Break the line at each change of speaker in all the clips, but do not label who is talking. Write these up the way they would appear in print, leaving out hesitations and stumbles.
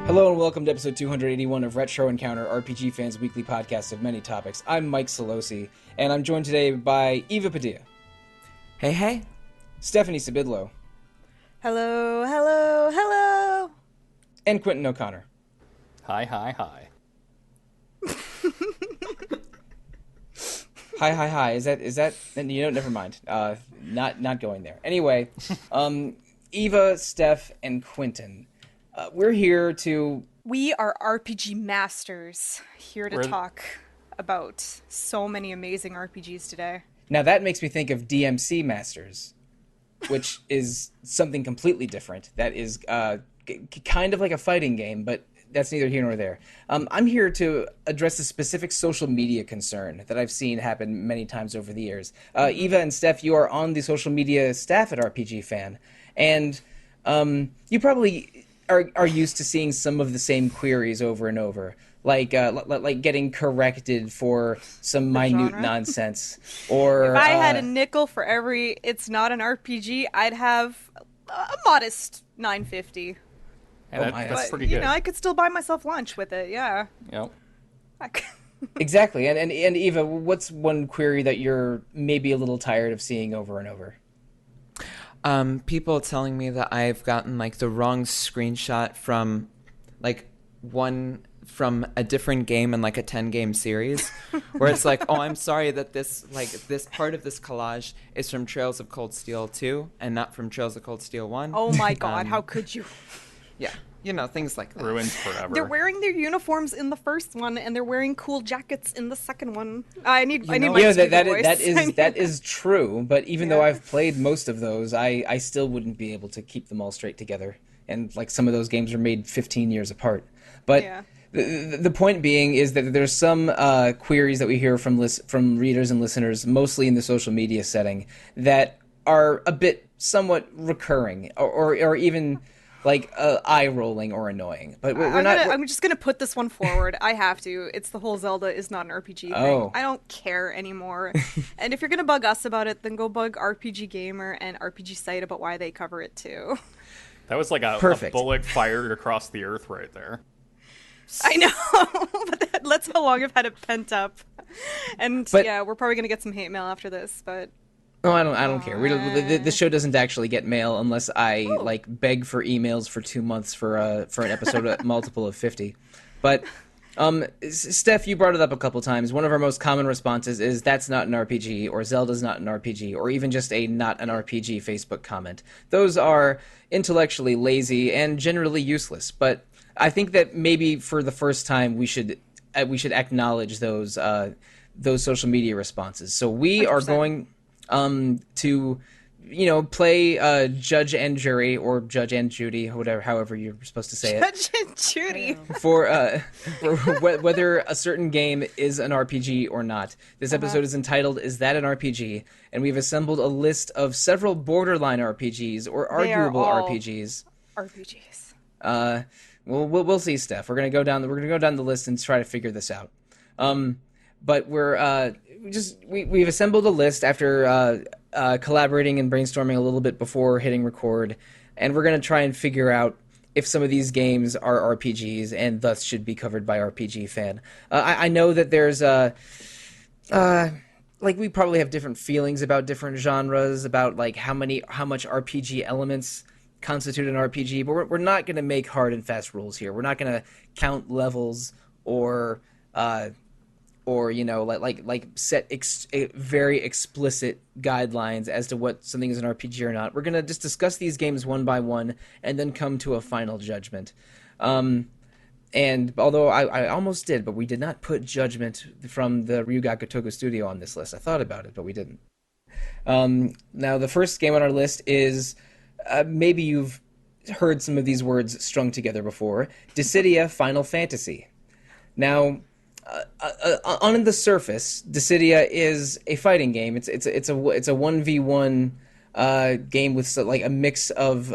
Hello and welcome to episode 281 of Retro Encounter, RPG Fans' weekly podcast of many topics. I'm Mike Sollosi, and I'm joined today by Eva Padilla.
Hey, hey.
Stephanie Sybydlo.
Hello, hello, hello.
And Quinton O'Connor.
Hi, hi, hi.
Hi. Is that? Never mind. Not going there. Anyway, Eva, Steph, and Quinton. We're here to...
We are RPG masters, here to talk about so many amazing RPGs today.
Now that makes me think of DMC Masters, which is something completely different. That is kind of like a fighting game, but that's neither here nor there. I'm here to address a specific social media concern that I've seen happen many times over the years. Eva and Steph, you are on the social media staff at RPG Fan, and you probably are used to seeing some of the same queries over and over, like getting corrected for some minute nonsense. Or
if I had a nickel for every "it's not an RPG," I'd have a modest $9.50.
That's pretty good.
You know, I could still buy myself lunch with it. Yeah.
Yep.
Exactly. And Eva, what's one query that you're maybe a little tired of seeing over and over?
People telling me that I've gotten the wrong screenshot from from a different game in a 10-game series, where it's oh, I'm sorry that this part of this collage is from Trails of Cold Steel 2 and not from Trails of Cold Steel 1.
Oh my god, how could you?
Yeah. Things like that.
Ruined forever.
They're wearing their uniforms in the first one, and they're wearing cool jackets in the second one. I need my voice.
That is true. But even though I've played most of those, I still wouldn't be able to keep them all straight together. And some of those games are made 15 years apart. But the point being is that there's some queries that we hear from readers and listeners, mostly in the social media setting, that are a bit somewhat recurring, or even eye-rolling or annoying. But
I'm just going to put this one forward. I have to. It's the whole Zelda is not an RPG thing. I don't care anymore. And if you're going to bug us about it, then go bug RPG Gamer and RPG Site about why they cover it too.
That was like a bullet fired across the earth right there.
I know, but that's how long I've had it pent up. And we're probably going to get some hate mail after this, but...
Oh, I don't care. The show doesn't actually get mail unless I beg for emails for 2 months for an episode multiple of 50. But Steph, you brought it up a couple times. One of our most common responses is "that's not an RPG" or "Zelda's not an RPG," or even just a "not an RPG" Facebook comment. Those are intellectually lazy and generally useless. But I think that maybe for the first time we should acknowledge those social media responses. So we 100%. Are going to play Judge and Jury, or Judge and Judy, however you're supposed to say it.
Judge and Judy.
For whether a certain game is an RPG or not. This episode is entitled "Is That an RPG?" And we've assembled a list of several borderline RPGs or arguable RPGs.
RPGs.
We'll see, Steph. We're gonna go down the list and try to figure this out. But we've assembled a list after collaborating and brainstorming a little bit before hitting record, and we're going to try and figure out if some of these games are RPGs and thus should be covered by RPG Fan. I know that there's we probably have different feelings about different genres, about how much RPG elements constitute an RPG, but we're not going to make hard and fast rules here. We're not going to count levels or set very explicit guidelines as to what something is an RPG or not. We're going to just discuss these games one by one and then come to a final judgment. And although I almost did, but we did not put Judgment from the Ryuga Gotoku studio on this list. I thought about it, but we didn't. Now, the first game on our list is, maybe you've heard some of these words strung together before, Dissidia Final Fantasy. Now, on the surface, Dissidia is a fighting game. It's a 1v1 game with a mix of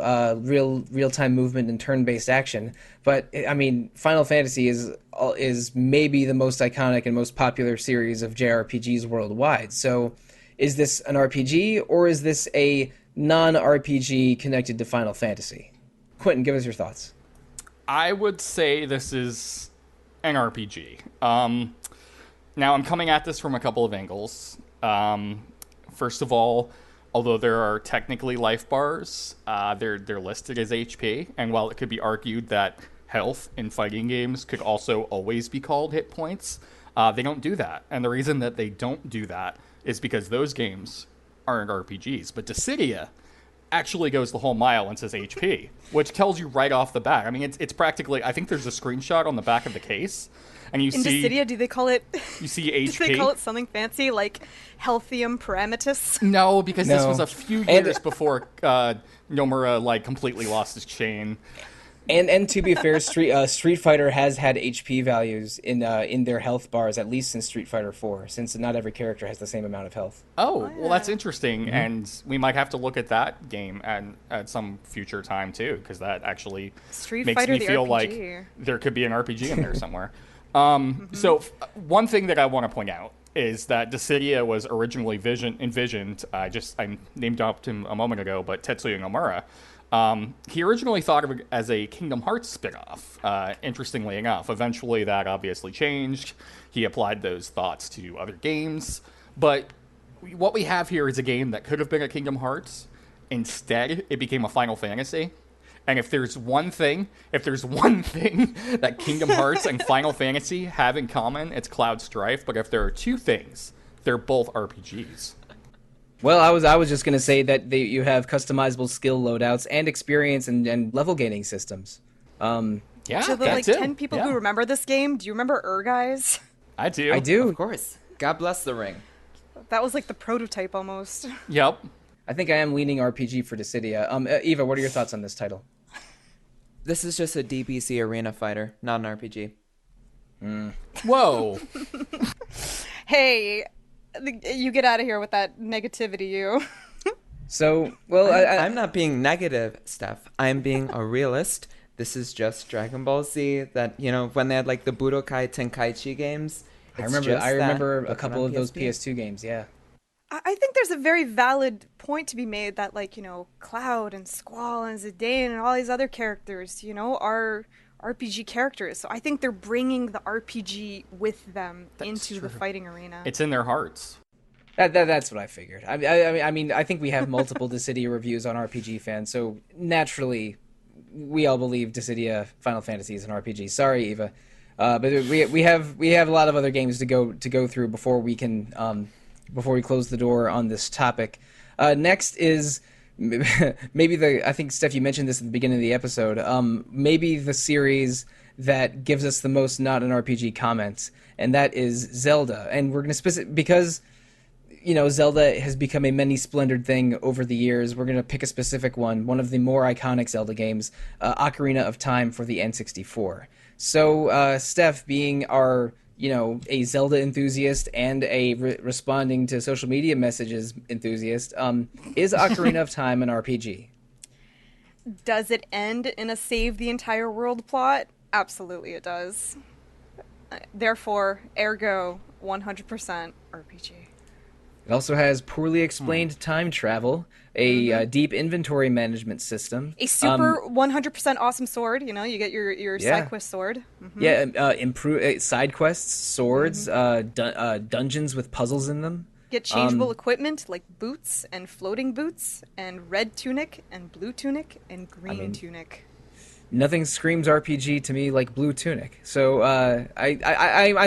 real-time movement and turn-based action. But I mean, Final Fantasy is maybe the most iconic and most popular series of JRPGs worldwide. So, is this an RPG or is this a non-RPG connected to Final Fantasy? Quinton, give us your thoughts.
I would say this is an RPG. Now, I'm coming at this from a couple of angles. First of all, although there are technically life bars, they're listed as HP, and while it could be argued that health in fighting games could also always be called hit points, they don't do that. And the reason that they don't do that is because those games aren't RPGs. But Dissidia actually goes the whole mile and says HP, which tells you right off the bat. I mean, it's practically, I think there's a screenshot on the back of the case, and you see...
In Dissidia, do they call it...
You see HP.
Do they call it something fancy, like Healthium Paramitus?
No, because this was a few years before Nomura, completely lost his chain.
And to be fair, Street Fighter has had HP values in their health bars, at least since Street Fighter 4, since not every character has the same amount of health.
Oh, well, that's interesting, and we might have to look at that game at some future time, too, because that actually makes me feel like there could be an RPG in there somewhere. So one thing that I want to point out is that Dissidia was originally envisioned, I named up him a moment ago, but Tetsuya Nomura. He originally thought of it as a Kingdom Hearts spinoff, interestingly enough. Eventually that obviously changed. He applied those thoughts to other games. But what we have here is a game that could have been a Kingdom Hearts. Instead, it became a Final Fantasy. And if there's one thing that Kingdom Hearts and Final Fantasy have in common, it's Cloud Strife. But if there are two things, they're both RPGs.
Well, I was just going to say that you have customizable skill loadouts and experience and level gaining systems.
Yeah, so the 10 people who remember this game, do you remember Guys?
I do.
Of course. God bless the ring.
That was like the prototype almost.
Yep.
I think I am leaning RPG for Dissidia. Eva, what are your thoughts on this title?
This is just a DBC arena fighter, not an RPG.
Whoa.
Hey... You get out of here with that negativity, you.
So, well,
I'm not being negative, Steph. I'm being a realist. This is just Dragon Ball Z that, when they had the Budokai Tenkaichi games.
I remember a couple of those PS2 games, yeah.
I think there's a very valid point to be made that, Cloud and Squall and Zidane and all these other characters, are RPG characters. So I think they're bringing the RPG with them into the fighting arena.
It's in their hearts.
That's what I figured. I mean, I think we have multiple Dissidia reviews on RPG Fans, so naturally, we all believe Dissidia Final Fantasy is an RPG. Sorry, Eva, but we have a lot of other games to go through before we close the door on this topic. Next is maybe I think, Steph, you mentioned this at the beginning of the episode, maybe the series that gives us the most not an RPG comments, and that is Zelda. And we're going to because Zelda has become a many splendored thing over the years. We're going to pick a specific one of the more iconic Zelda games, Ocarina of Time for the N64. So, Steph, being our a Zelda enthusiast and a responding to social media messages enthusiast, is Ocarina of Time an RPG?
Does it end in a save the entire world plot? Absolutely it does. Therefore, ergo, 100% RPG.
It also has poorly explained time travel, a deep inventory management system,
a super 100% awesome sword. You get your side quest sword. Mm-hmm.
Yeah, improve side quests, swords, dungeons with puzzles in them.
Get changeable equipment like boots and floating boots and red tunic and blue tunic and green tunic.
Nothing screams RPG to me like Blue Tunic. So I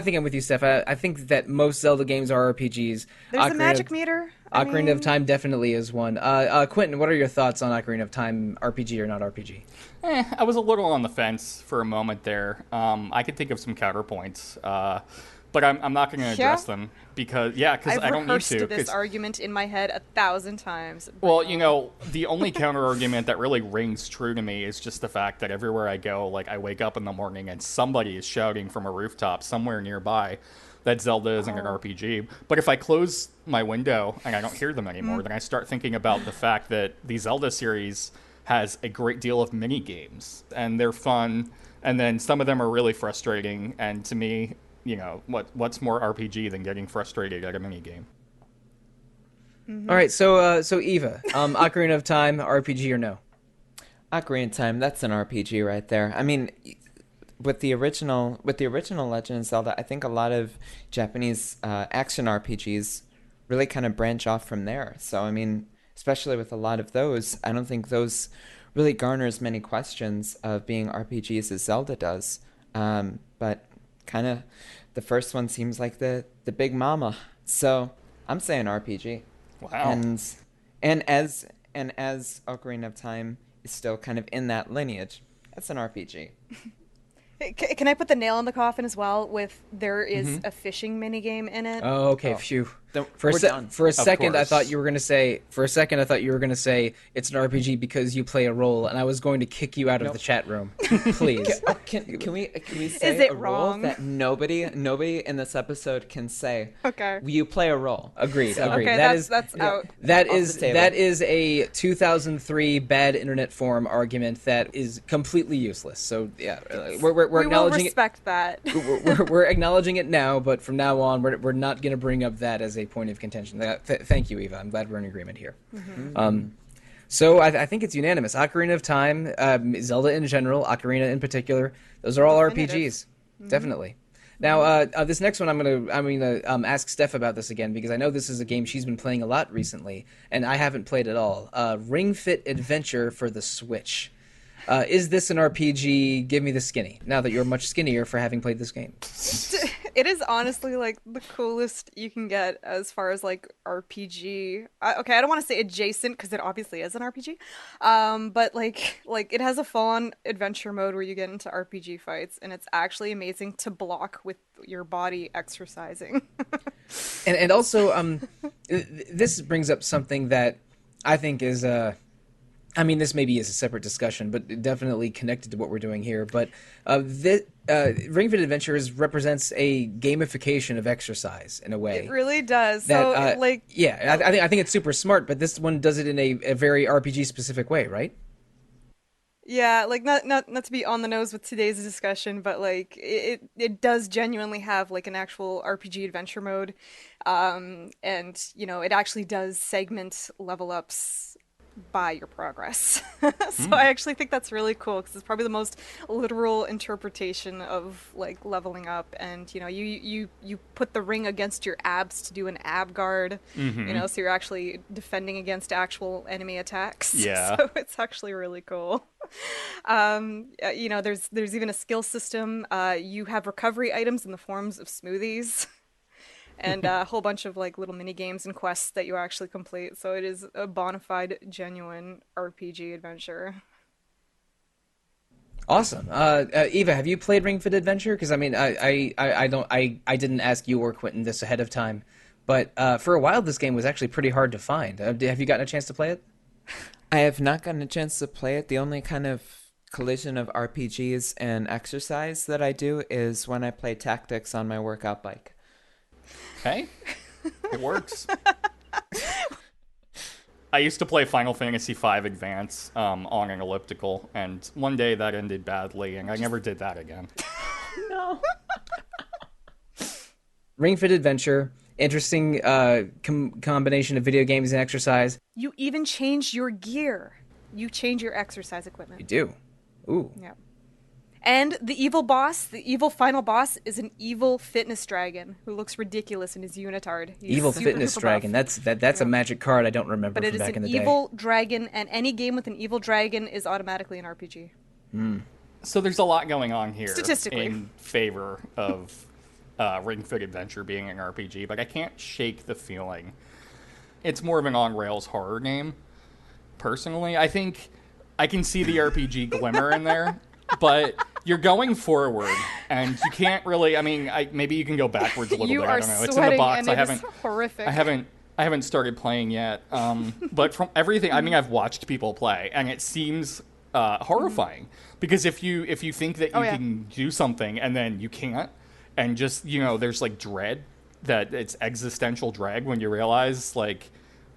think I'm with you, Steph. I think that most Zelda games are RPGs.
There's a magic meter.
Ocarina of Time definitely is one. Quinton, what are your thoughts on Ocarina of Time, RPG or not RPG?
I was a little on the fence for a moment there. I could think of some counterpoints, but I'm not going to address them because I don't need to.
I've rehearsed this argument in my head 1,000 times.
Well, the only counter argument that really rings true to me is just the fact that everywhere I go, I wake up in the morning and somebody is shouting from a rooftop somewhere nearby that Zelda isn't an RPG. But if I close my window and I don't hear them anymore, then I start thinking about the fact that the Zelda series has a great deal of mini games and they're fun, and then some of them are really frustrating, and to me, what's more RPG than getting frustrated at a mini game?
All right, so Eva, Ocarina of Time, RPG or no?
Ocarina of Time, that's an RPG right there. I mean, with the original Legend of Zelda, I think a lot of Japanese action RPGs really kind of branch off from there. So I mean, especially with a lot of those, I don't think those really garner as many questions of being RPGs as Zelda does. But kind of the first one seems like the big mama. So I'm saying RPG.
Wow.
And as Ocarina of Time is still kind of in that lineage, that's an RPG.
Can I put the nail in the coffin as well with there is a fishing minigame in it?
Oh, okay. Phew. For a
Of
second, I
course.
thought you were gonna say. For a second, I thought you were gonna say it's an RPG because you play a role, and I was going to kick you out of the chat room. Please.
Can we say
Is it
a
wrong?
role that nobody in this episode can say?
Okay.
You play a role.
Agreed.
Okay,
Agreed.
that's out.
That
Off
is
the table.
that is a 2003 bad internet forum argument that is completely useless. So yeah, we're
We will
acknowledging
respect that.
we're acknowledging it now, but from now on, we're not going to bring up that as a point of contention. Thank you, Eva. I'm glad we're in agreement here. So I think it's unanimous. Ocarina of Time, Zelda in general, Ocarina in particular, those are all
Definitive.
RPGs. Definitely. Now, this next one, I'm gonna ask Steph about this again because I know this is a game she's been playing a lot recently, and I haven't played at all. Ring Fit Adventure for the Switch. Is this an RPG? Give me the skinny. Now that you're much skinnier for having played this game.
It is honestly like the coolest you can get as far as like RPG. Okay, I don't want to say adjacent because it obviously is an RPG, but like it has a full-on adventure mode where you get into RPG fights, and it's actually amazing to block with your body exercising.
And also, this brings up something that I think is I mean, this maybe is a separate discussion, but definitely connected to what we're doing here. But Ring Fit Adventures represents a gamification of exercise in a way.
It really does.
That,
So like,
yeah, I think it's super smart, but this one does it in a very RPG specific way, right?
yeah, like not to be on the nose with today's discussion, but like it does genuinely have like an actual RPG adventure mode, and it actually does segment level ups by your progress. So I actually think that's really cool because it's probably the most literal interpretation of like leveling up, and you put the ring against your abs to do an ab guard, so you're actually defending against actual enemy attacks.
Yeah.
So it's actually really cool. There's even a skill system. You have recovery items in the forms of smoothies. And a whole bunch of like little mini games and quests that you actually complete. So it is a bona fide, genuine RPG adventure.
Awesome. Eva, have you played Ring Fit Adventure? Because I mean, I didn't ask you or Quinton this ahead of time, but for a while this game was actually pretty hard to find. Have you gotten a chance to play it?
I have not gotten a chance to play it. The only kind of collision of RPGs and exercise that I do is when I play tactics on my workout bike.
Hey, it works. I used to play Final Fantasy V Advance on an elliptical, and one day that ended badly, and I never did that again.
No.
Ring Fit Adventure, interesting combination of video games and exercise.
You even change your gear. You change your exercise equipment.
You do. Ooh.
Yeah. And the evil final boss, is an evil fitness dragon who looks ridiculous in his unitard. He's
Evil
super
Fitness
duper
Dragon.
buff.
That's a magic card I don't remember
But it
from
is
back in
an
the day.
evil dragon, and any game with an evil dragon is automatically an RPG.
So there's a lot going on here
Statistically.
in favor of Ring Fit Adventure being an RPG, but I can't shake the feeling it's more of an on-rails horror game. Personally, I think I can see the RPG glimmer in there, but you're going forward, and you can't really. I mean, maybe you can go backwards a little
You
bit.
are
I don't know. It's in the
sweating,
box.
and it is horrific.
I haven't started playing yet. But from everything, I mean, I've watched people play, and it seems horrifying because if you think that you can do something and then you can't, and just there's like dread, that it's existential dread when you realize like,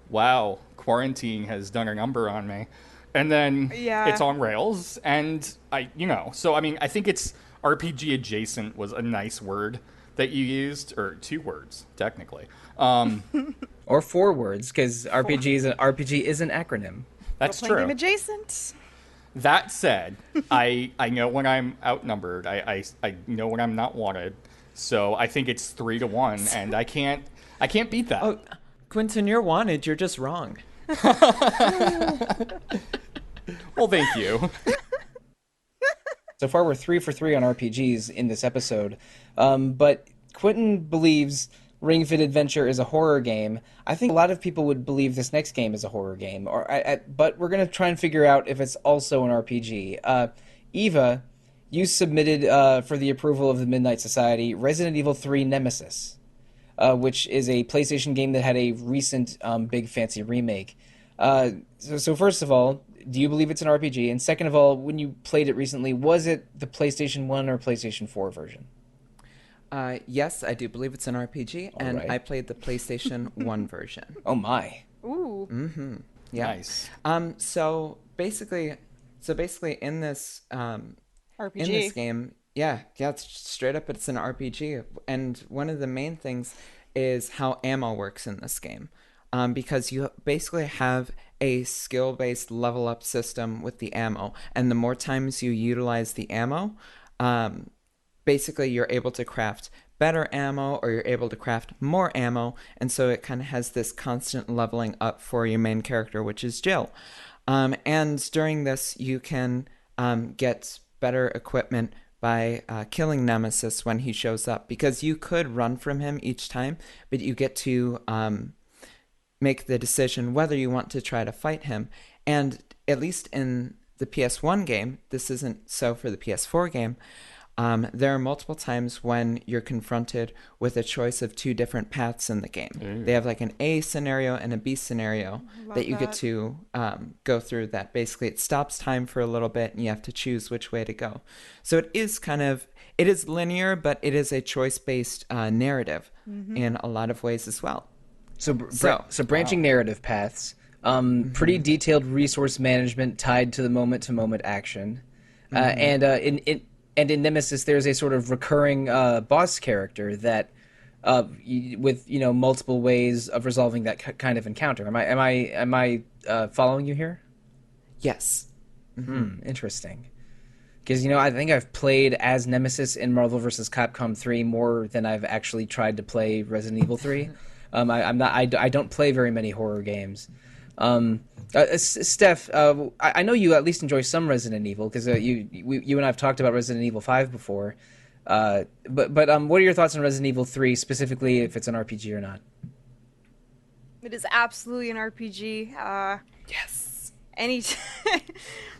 wow, quarantine has done a number on me. And then it's on rails, and so I mean, I think it's RPG adjacent was a nice word that you used, or 2 words technically,
or 4 words, because RPG is an acronym.
That's
Role-playing
true.
game adjacent.
That said, I know when I'm outnumbered. I know when I'm not wanted. So I think it's 3-1, and I can't beat that.
Oh, Quinton, you're wanted. You're just wrong.
Well, thank you.
So far, we're 3 for 3 on RPGs in this episode. But Quinton believes Ring Fit Adventure is a horror game. I think a lot of people would believe this next game is a horror game. But we're going to try and figure out if it's also an RPG. Eva, you submitted for the approval of the Midnight Society Resident Evil 3 Nemesis, which is a PlayStation game that had a recent big fancy remake. So first of all, do you believe it's an RPG? And second of all, when you played it recently, was it the PlayStation 1 or PlayStation 4 version?
Yes, I do believe it's an RPG, and
right.
I played the PlayStation 1 version.
Oh my.
Ooh.
Mm-hmm. Yeah.
Nice.
So basically in this
RPG.
in this game, it's straight up it's an RPG. And one of the main things is how ammo works in this game. Because you basically have a skill-based level up system with the ammo, and the more times you utilize the ammo, basically you're able to craft better ammo, or you're able to craft more ammo, and so it kind of has this constant leveling up for your main character, which is Jill. And during this, you can get better equipment by killing Nemesis when he shows up, because you could run from him each time, but you get to make the decision whether you want to try to fight him. And at least in the PS1 game, this isn't so for the PS4 game, there are multiple times when you're confronted with a choice of 2 different paths in the game. They have like an A scenario and a B scenario that you get to go through. That basically it stops time for a little bit and you have to choose which way to go. So it is linear, but it is a choice-based narrative in a lot of ways as well.
So branching narrative paths, pretty detailed resource management tied to the moment-to-moment action, and in Nemesis, there's a sort of recurring boss character that, with multiple ways of resolving that kind of encounter. Am I following you here?
Yes.
Interesting. Because I think I've played as Nemesis in Marvel vs. Capcom 3 more than I've actually tried to play Resident Evil 3. I don't play very many horror games. Steph, I know you at least enjoy some Resident Evil, because you and I have talked about Resident Evil 5 before. But what are your thoughts on Resident Evil 3, specifically if it's an RPG or not?
It is absolutely an RPG.
Yes.
I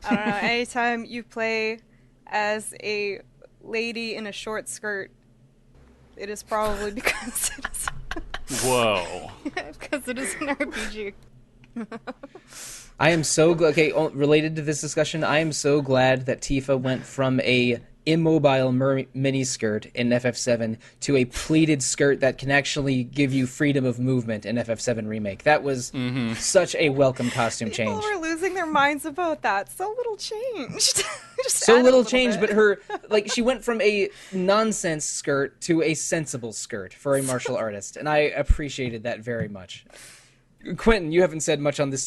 don't know. Anytime you play as a lady in a short skirt, it is probably because it is.
Whoa.
Because it is an RPG.
I am so glad. Okay, related to this discussion, I am so glad that Tifa went from a immobile miniskirt in FF7 to a pleated skirt that can actually give you freedom of movement in FF7 Remake. That was such a welcome costume change.
People were losing their minds about that. So little changed.
So little changed, but she went from a nonsense skirt to a sensible skirt for a martial artist, and I appreciated that very much. Quinton, you haven't said much on this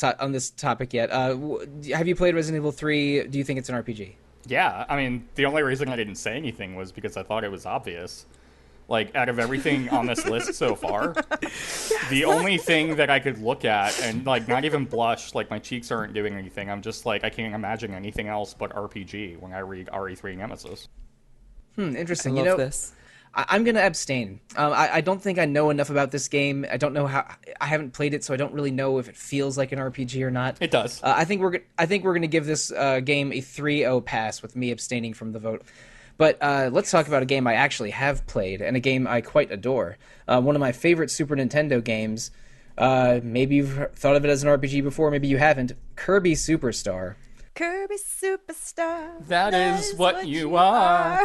topic yet. Have you played Resident Evil 3? Do you think it's an RPG?
Yeah, I mean, the only reason I didn't say anything was because I thought it was obvious. Like, out of everything on this list so far, the only thing that I could look at and, like, not even blush, like, my cheeks aren't doing anything. I'm just like, I can't imagine anything else but RPG when I read RE3 Nemesis.
Interesting.
I love this.
I'm going to abstain. I don't think I know enough about this game. I don't know how. I haven't played it, so I don't really know if it feels like an RPG or not.
It does.
I think we're going to give this game a 3-0 pass, with me abstaining from the vote. But let's talk about a game I actually have played, and a game I quite adore. One of my favorite Super Nintendo games. Maybe you've thought of it as an RPG before, maybe you haven't. Kirby Superstar.
Kirby Superstar.
That is what you are.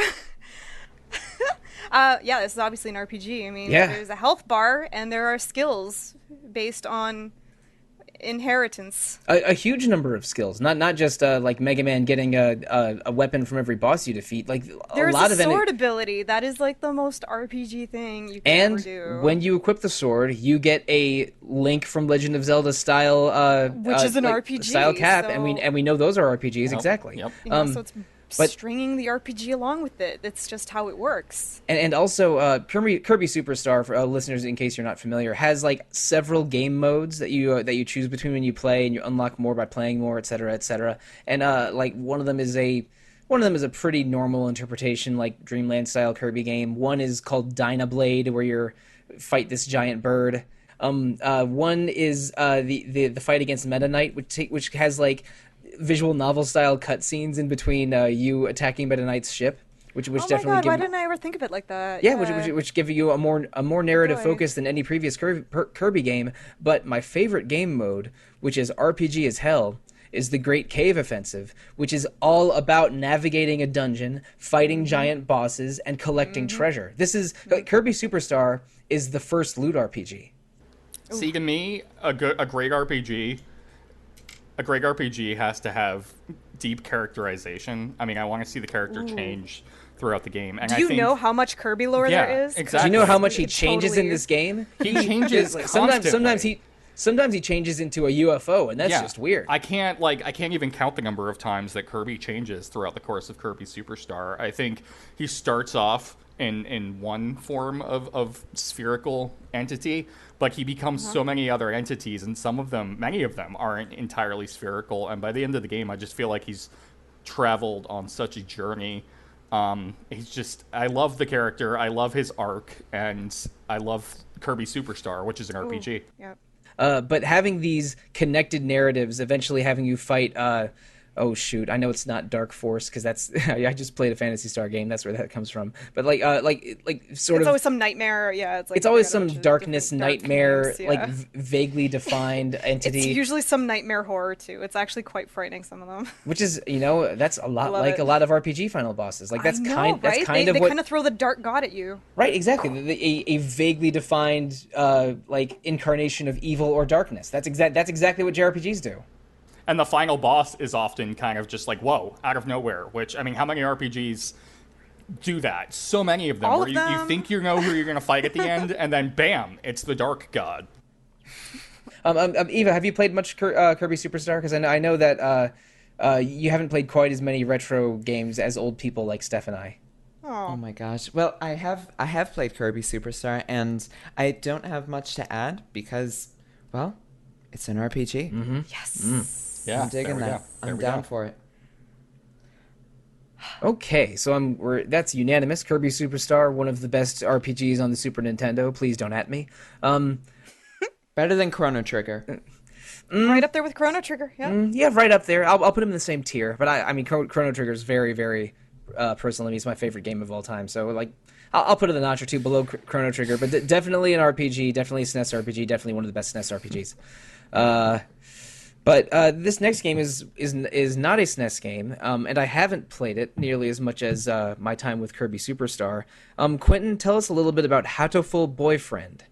This is obviously an RPG. I mean, there's a health bar, and there are skills based on Inheritance.
A huge number of skills, not just like Mega Man getting a weapon from every boss you defeat. Like
There's
a lot
a
of
sword ability that is like the most RPG thing you can
and
ever do.
when you equip the sword, you get a Link from Legend of Zelda style,
which is an
like,
RPG
style cap,
so...
and we know those are RPGs exactly.
Yep.
So it's stringing the RPG along with it. That's just how it works.
And also, Kirby Superstar, for listeners, in case you're not familiar, has like several game modes that you choose between when you play, and you unlock more by playing more, etc., etc. And like one of them is a pretty normal interpretation, like Dreamland style Kirby game. One is called Dynablade, where you fight this giant bird. One is the fight against Meta Knight, which has like visual novel style cutscenes in between you attacking Meta Knight's ship, which definitely
my God, why didn't I ever think of it like that?
Yeah, which give you a more narrative focus than any previous Kirby game. But my favorite game mode, which is RPG as hell, is the Great Cave Offensive, which is all about navigating a dungeon, fighting giant bosses, and collecting treasure. This is Kirby Superstar is the first loot RPG.
See, to me, a great RPG has to have deep characterization. I mean, I want to see the character change throughout the game. And
Do you know how much Kirby lore there is?
Exactly.
Do you know how much he changes in this game?
He changes constantly.
Sometimes he changes into a UFO, and that's just weird.
I can't even count the number of times that Kirby changes throughout the course of Kirby Superstar. I think he starts off in one form of spherical entity, but he becomes so many other entities, and many of them aren't entirely spherical. And by the end of the game, I just feel like he's traveled on such a journey. I love the character, I love his arc, and I love Kirby Superstar, which is an RPG.
Yep.
But having these connected narratives, eventually having you fight oh shoot, I know it's not Dark Force because that's I just played a Phantasy Star game. That's where that comes from. But like sort of,
it's always some nightmare. Yeah,
it's always some darkness, nightmare,
yeah.
like vaguely defined entity.
It's usually some nightmare horror too. It's actually quite frightening, some of them.
Which is, that's a lot like a lot of RPG final bosses. Like that's kind of
they kind of throw the dark god at you.
Right, exactly. A vaguely defined like incarnation of evil or darkness. That's exactly what JRPGs do.
And the final boss is often kind of just like, whoa, out of nowhere. Which, I mean, how many RPGs do that? So many of them.
All
where
of them.
You think you know who you're going to fight at the end, and then bam, it's the Dark God.
Eva, have you played much Kirby Superstar? Because I know that you haven't played quite as many retro games as old people like Steph and I.
Oh my gosh. Well, I have played Kirby Superstar, and I don't have much to add because, well, it's an RPG.
Mm-hmm.
Yes.
Yeah,
I'm digging that. I'm down for it.
Okay, so that's unanimous. Kirby Superstar, one of the best RPGs on the Super Nintendo. Please don't at me.
Better than Chrono Trigger.
Right up there with Chrono Trigger. Yeah.
Yeah, right up there. I'll put him in the same tier. But I mean, Chrono Trigger is very, very personal to me. It's my favorite game of all time. So like, I'll put it a notch or two below Chrono Trigger. But definitely an RPG. Definitely a SNES RPG. Definitely one of the best SNES RPGs. But this next game is not a SNES game, and I haven't played it nearly as much as my time with Kirby Superstar. Quinton, tell us a little bit about Hatoful Boyfriend.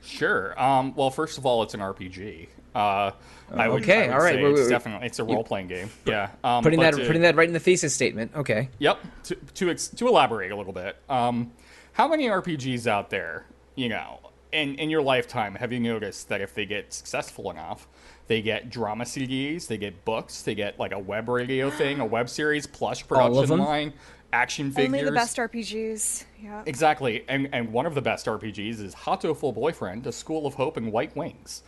Sure. Well, first of all, it's an RPG. I would
all right.
Say it's a role-playing game. Yeah.
Putting that right in the thesis statement. Okay.
Yep. To elaborate a little bit, how many RPGs out there, in your lifetime, have you noticed that if they get successful enough, they get drama CDs, they get books, they get like a web radio thing, a web series, plus production line, action figures.
Only the best RPGs. Yeah.
Exactly. And one of the best RPGs is Hatoful Boyfriend, A School of Hope and White Wings.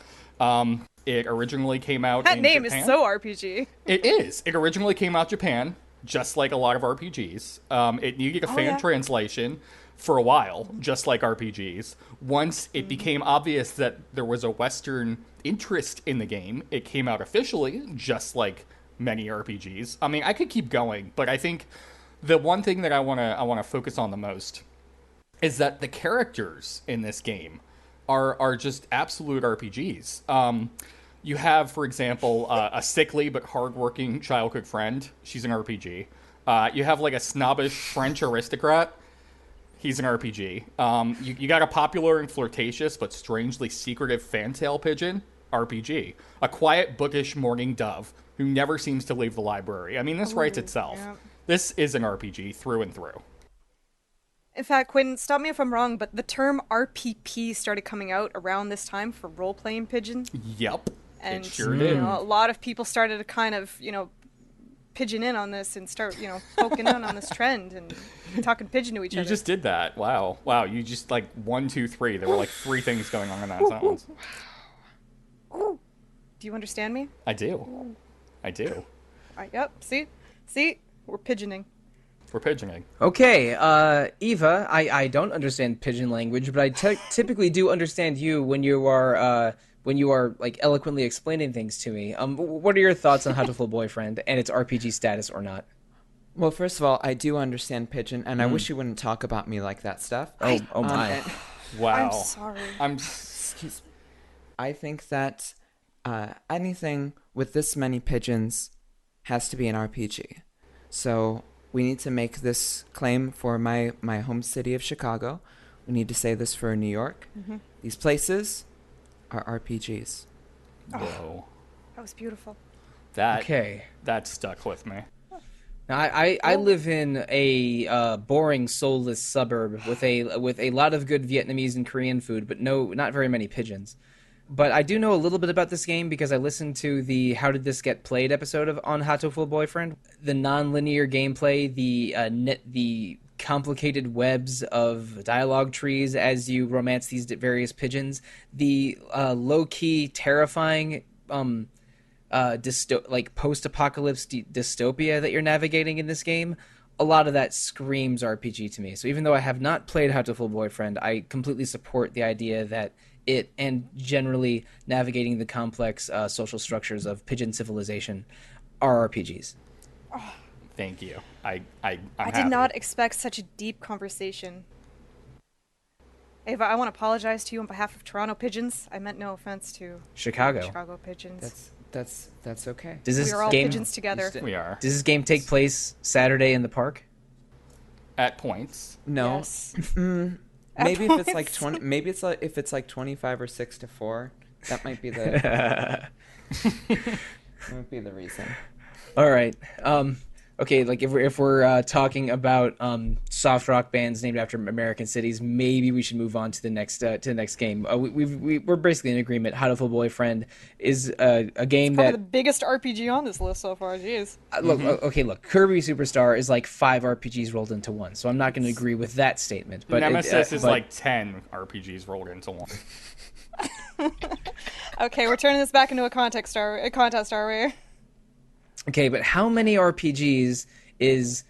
It originally came out in Japan.
That name is so RPG.
It is. It originally came out Japan, just like a lot of RPGs. It needed a fan translation for a while, just like RPGs. Once it became obvious that there was a Western interest in the game, it came out officially, just like many RPGs. I mean, I could keep going, but I think the one thing that I want to focus on the most is that the characters in this game are just absolute RPGs. You have, for example, a sickly but hardworking childhood friend. She's an RPG. You have like a snobbish French aristocrat. He's an RPG. You got a popular and flirtatious but strangely secretive fantail pigeon. RPG. A quiet, bookish mourning dove who never seems to leave the library. I mean, this writes itself. Yeah. This is an RPG through and through.
In fact, Quinton, stop me if I'm wrong, but the term RPP started coming out around this time for role-playing Pigeon.
Yep,
and
it sure did.
A lot of people started to kind of, pigeon in on this and start, poking in on this trend and talking pigeon to each other.
You just did that. Wow. You just, 1, 2, 3. There were 3 things going on in that sentence.
Do you understand me?
I do.
Yep, see? We're pigeoning.
We're pigeoning. Okay, Eva, I don't understand pigeon language, but I typically do understand you when you are eloquently explaining things to me. What are your thoughts on Hatoful Boyfriend and its RPG status or not?
Well, first of all, I do understand pigeon, and I wish you wouldn't talk about me like that, Steph.
Oh my!
Wow.
I'm sorry.
Excuse me. I think that anything with this many pigeons has to be an RPG. So we need to make this claim for my home city of Chicago. We need to say this for New York. Mm-hmm. These places are RPGs.
Whoa.
That was beautiful.
That stuck with me.
Now, I live in a boring, soulless suburb with a lot of good Vietnamese and Korean food, but not very many pigeons. But I do know a little bit about this game because I listened to the How Did This Get Played episode on Hatoful Boyfriend. The non-linear gameplay, the complicated webs of dialogue trees as you romance these various pigeons, the low-key, terrifying post-apocalypse dystopia that you're navigating in this game. A lot of that screams RPG to me. So even though I have not played Hatoful Boyfriend, I completely support the idea that it and generally navigating the complex social structures of pigeon civilization are RPGs.
Oh.
Thank you. I
did not expect such a deep conversation. Ava, I want to apologize to you on behalf of Toronto pigeons. I meant no offense to Chicago pigeons.
That's okay.
We are all pigeons together.
We are.
Does this game take place Saturday in the park?
At points.
No.
Yes.
Maybe if it's 20. Maybe if it's 25 or 6-4. That might be the. That might be the reason.
All right. Okay. If we're talking about soft rock bands named after American cities, maybe we should move on to the next game. We're basically in agreement. Hatoful Boyfriend is a game
probably the biggest RPG on this list so far. Jeez.
Look, Kirby Superstar is 5 RPGs rolled into one, so I'm not going to agree with that statement. But
Nemesis is 10 RPGs rolled into one.
Okay, we're turning this back into a contest, are we?
Okay, but how many RPGs is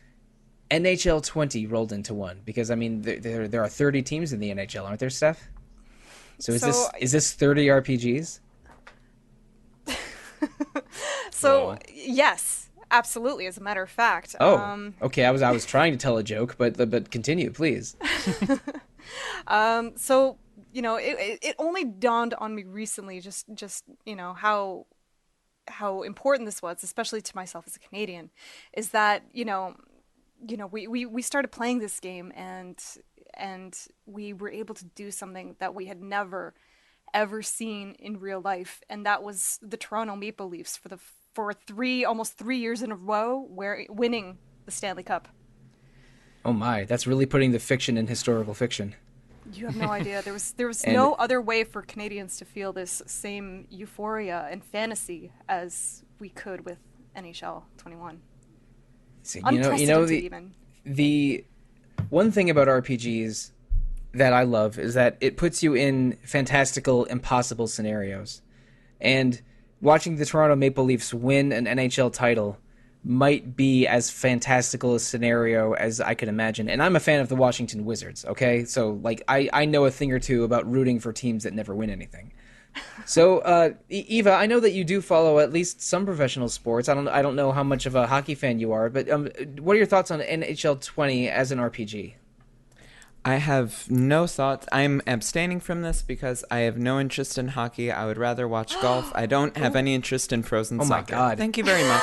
NHL 20 rolled into one? Because I mean, there are 30 teams in the NHL, aren't there, Steph? So is this 30 RPGs?
So yes, absolutely. As a matter of fact.
Okay. I was trying to tell a joke, but continue, please.
So it only dawned on me recently, just how important this was, especially to myself as a Canadian, is that we started playing this game and we were able to do something that we had never ever seen in real life, and that was the Toronto Maple Leafs for almost 3 years in a row winning the Stanley Cup.
Oh my, that's really putting the fiction in historical fiction.
You have no idea. There was no other way for Canadians to feel this same euphoria and fantasy as we could with NHL 21.
So, the one thing about RPGs that I love is that it puts you in fantastical, impossible scenarios. And watching the Toronto Maple Leafs win an NHL title might be as fantastical a scenario as I could imagine. And I'm a fan of the Washington Wizards, okay? So, I know a thing or two about rooting for teams that never win anything. So, Eva, I know that you do follow at least some professional sports. I don't know how much of a hockey fan you are, but what are your thoughts on NHL 20 as an RPG?
I have no thoughts. I'm abstaining from this because I have no interest in hockey. I would rather watch golf. I don't have any interest in frozen soccer.
Oh, my God.
Thank you very much.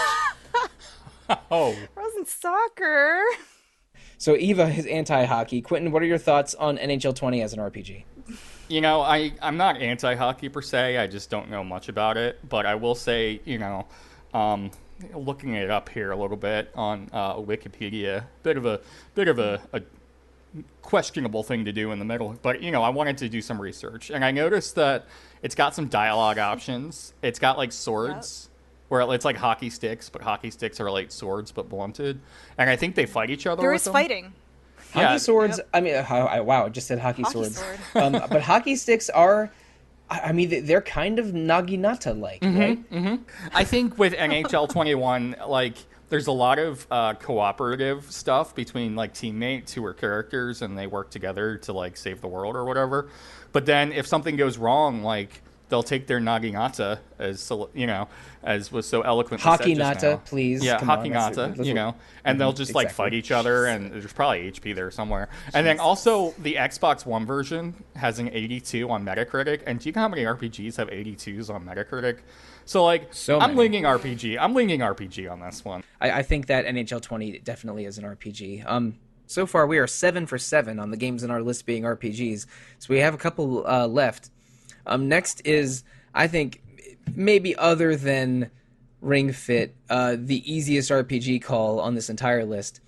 Oh.
Frozen soccer.
So Eva is anti-hockey. Quinton, what are your thoughts on NHL 20 as an RPG?
I'm not anti-hockey per se. I just don't know much about it. But I will say, looking it up here a little bit on Wikipedia, bit of a questionable thing to do in the middle. But I wanted to do some research, and I noticed that it's got some dialogue options. It's got like swords. Yep. Where it's like hockey sticks, but hockey sticks are like swords but blunted, and I think they fight each other.
There is fighting.
Hockey swords. Yep. I mean, wow! I just said hockey swords.
Sword.
But hockey sticks are. I mean, they're kind of naginata-like, right?
Mm-hmm. I think with NHL 21, like, there's a lot of cooperative stuff between like teammates who are characters and they work together to like save the world or whatever. But then if something goes wrong, like, they'll take their naginata, as was so eloquently said just now.
Hockey-nata, please.
Yeah, hockey-nata, and they'll just like fight each other, and there's probably HP there somewhere. And then also the Xbox One version has an 82 on Metacritic, and do you know how many RPGs have 82s on Metacritic? So like, I'm leaning RPG on this one.
I think that NHL 20 definitely is an RPG. So far we are 7 for 7 on the games in our list being RPGs, so we have a couple left. Next is, I think, maybe other than Ring Fit, the easiest RPG call on this entire list,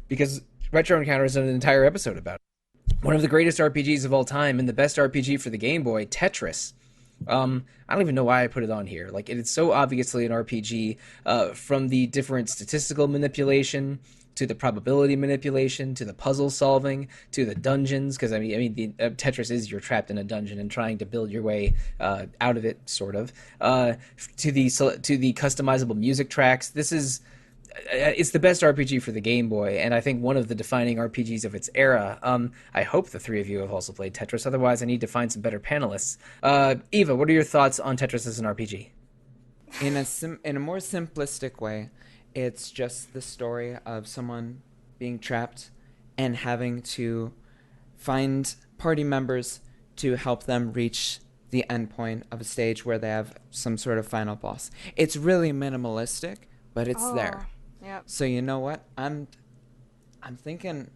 because Retro Encounter has done an entire episode about it. One of the greatest RPGs of all time and the best RPG for the Game Boy, Tetris. I don't even know why I put it on here. Like, it's so obviously an RPG, from the different statistical manipulation to the probability manipulation, to the puzzle solving, to the dungeons, because the Tetris is you're trapped in a dungeon and trying to build your way out of it, sort of. To the customizable music tracks. This is it's the best RPG for the Game Boy, and I think one of the defining RPGs of its era. I hope the three of you have also played Tetris. Otherwise, I need to find some better panelists. Eva, what are your thoughts on Tetris as an RPG?
In a more simplistic way, it's just the story of someone being trapped and having to find party members to help them reach the end point of a stage where they have some sort of final boss. It's really minimalistic, but it's there.
Yep.
So you know what? I'm thinking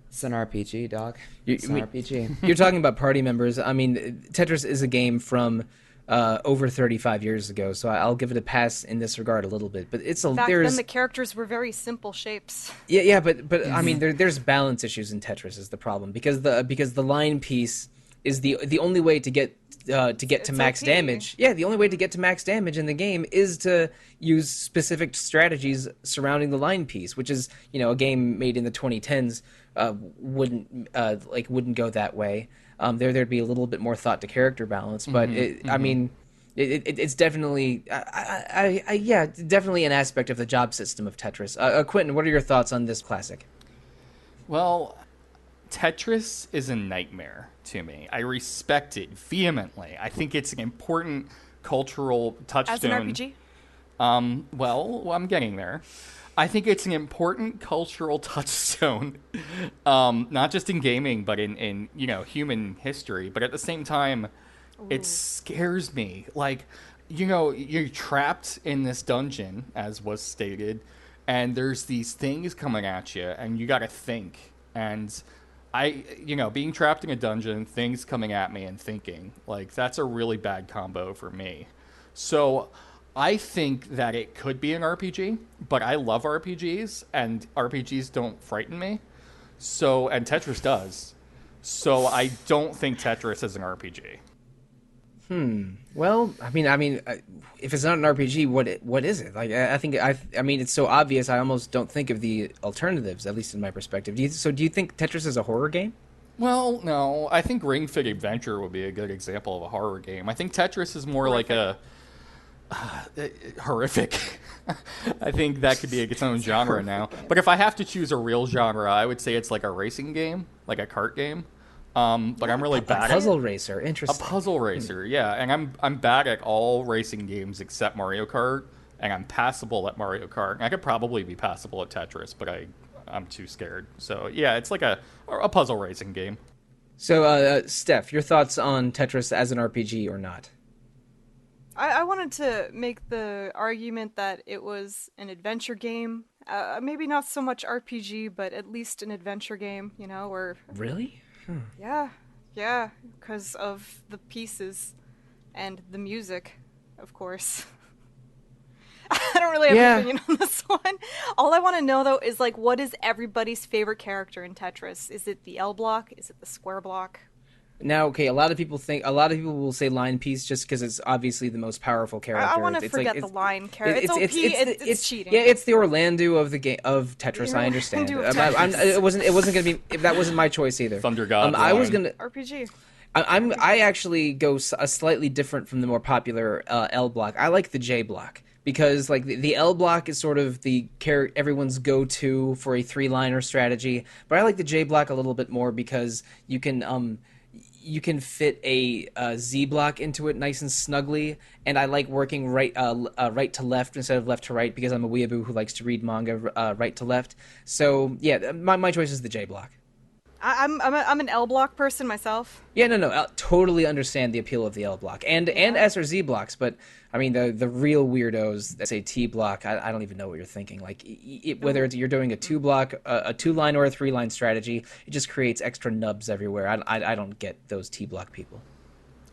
it's an RPG, dog. It's an RPG.
You're talking about party members. I mean, Tetris is a game from over 35 years ago, so I'll give it a pass in this regard a little bit. But
back then the characters were very simple shapes.
Yeah, but I mean, there's balance issues in Tetris is the problem, because the line piece is the only way to get to max damage. Yeah, the only way to get to max damage in the game is to use specific strategies surrounding the line piece, which is, a game made in the 2010s wouldn't go that way. There'd be a little bit more thought to character balance, but I mean, it's definitely definitely an aspect of the job system of Tetris. Quinton, what are your thoughts on this classic?
Well, Tetris is a nightmare to me. I respect it vehemently. I think it's an important cultural touchstone.
As an RPG?
Well, I'm getting there. I think it's an important cultural touchstone, not just in gaming, but in human history. But at the same time, it scares me. Like, you're trapped in this dungeon, as was stated, and there's these things coming at you, and you got to think. And being trapped in a dungeon, things coming at me and thinking, like, that's a really bad combo for me. So I think that it could be an RPG, but I love RPGs, and RPGs don't frighten me. And Tetris does. So I don't think Tetris is an RPG.
Well, I mean, if it's not an RPG, what is it? Like, I think it's so obvious. I almost don't think of the alternatives, at least in my perspective. Do you think Tetris is a horror game?
Well, no. I think Ring Fit Adventure would be a good example of a horror game. I think Tetris is more like a horrific. I think that could be its own genre now. But if I have to choose a real genre, I would say it's like a racing game, like a kart game. But I'm really bad at
puzzle racer. Interesting.
A puzzle racer, yeah. And I'm bad at all racing games except Mario Kart, and I'm passable at Mario Kart. And I could probably be passable at Tetris, but I'm too scared. So yeah, it's like a puzzle racing game.
So Steph, your thoughts on Tetris as an RPG or not?
I wanted to make the argument that it was an adventure game. Maybe not so much RPG, but at least an adventure game, where...
Really?
Yeah. Yeah, because of the pieces and the music, of course. I don't really have an opinion on this one. All I want to know, though, is, like, what is everybody's favorite character in Tetris? Is it the L block? Is it the square block?
Now, okay, a lot of people will say line piece just because it's obviously the most powerful character.
I want to forget the line character. It's OP. It's cheating.
Yeah, it's the Orlando of the game of Tetris. I understand. It wasn't gonna be. That wasn't my choice either.
Thunder God.
I was gonna
RPG.
I actually go a slightly different from the more popular L block. I like the J block because like the L block is sort of the everyone's go-to for a three-liner strategy, but I like the J block a little bit more because you can fit a Z block into it nice and snugly, and I like working right to left instead of left to right because I'm a weeaboo who likes to read manga right to left. So yeah, my choice is the J block.
I'm an L block person myself.
Yeah, no, I totally understand the appeal of the L block and S or Z blocks, but I mean the real weirdos that say T block, I don't even know what you're thinking. Like whether you're doing a 2-block, a 2-line or a 3-line strategy, it just creates extra nubs everywhere. I don't get those T block people.